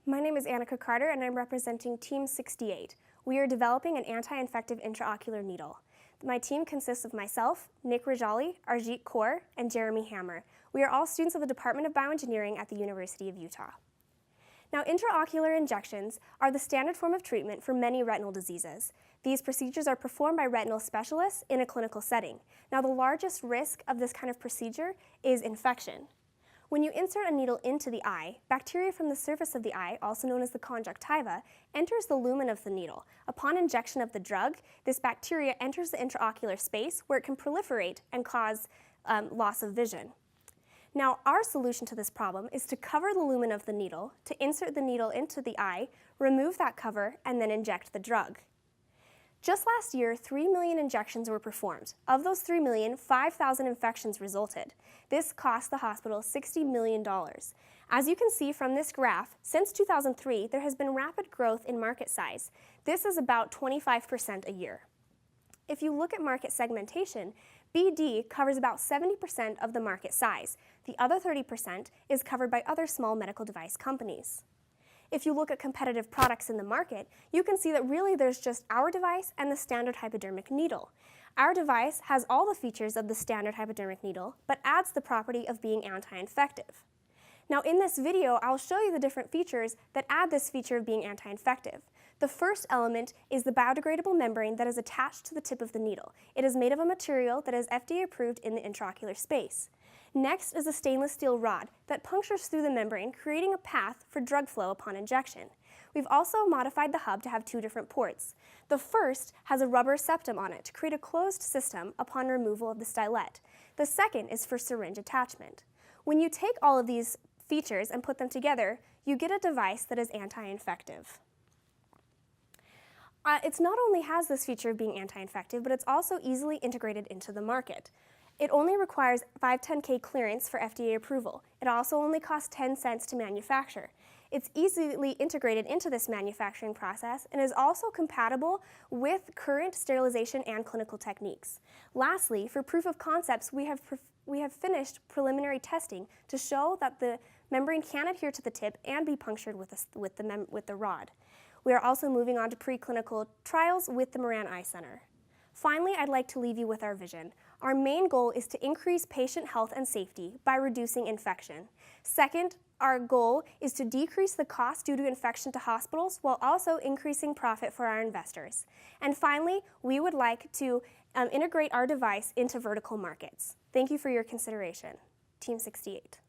My name is Annika Carter and I'm representing Team 68. We are developing an anti-infective intraocular needle. My team consists of myself, Nick Rajali, Arjit Kaur, and Jeremy Hammer. We are all students of the Department of Bioengineering at the University of Utah. Now, intraocular injections are the standard form of treatment for many retinal diseases. These procedures are performed by retinal specialists in a clinical setting. Now, the largest risk of this kind of procedure is infection. When you insert a needle into the eye, bacteria from the surface of the eye, also known as the conjunctiva, enters the lumen of the needle. Upon injection of the drug, this bacteria enters the intraocular space where it can proliferate and cause loss of vision. Now, our solution to this problem is to cover the lumen of the needle, to insert the needle into the eye, remove that cover, and then inject the drug. Just last year, 3 million injections were performed. Of those 3 million, 5,000 infections resulted. This cost the hospital $60 million. As you can see from this graph, since 2003, there has been rapid growth in market size. This is about 25% a year. If you look at market segmentation, BD covers about 70% of the market size. The other 30% is covered by other small medical device companies. If you look at competitive products in the market, you can see that really there's just our device and the standard hypodermic needle. Our device has all the features of the standard hypodermic needle, but adds the property of being anti-infective. Now, in this video, I'll show you the different features that add this feature of being anti-infective. The first element is the biodegradable membrane that is attached to the tip of the needle. It is made of a material that is FDA approved in the intraocular space. Next is a stainless steel rod that punctures through the membrane, creating a path for drug flow upon injection. We've also modified the hub to have two different ports. The first has a rubber septum on it to create a closed system upon removal of the stylet. The second is for syringe attachment. When you take all of these features and put them together, you get a device that is anti-infective. It not only has this feature of being anti-infective, but it's also easily integrated into the market. It only requires 510(k) clearance for FDA approval. It also only costs 10 cents to manufacture. It's easily integrated into this manufacturing process and is also compatible with current sterilization and clinical techniques. Lastly, for proof of concepts, we have finished preliminary testing to show that the membrane can adhere to the tip and be punctured with the rod. We are also moving on to preclinical trials with the Moran Eye Center. Finally, I'd like to leave you with our vision. Our main goal is to increase patient health and safety by reducing infection. Second, our goal is to decrease the cost due to infection to hospitals while also increasing profit for our investors. And finally, we would like to integrate our device into vertical markets. Thank you for your consideration. Team 68.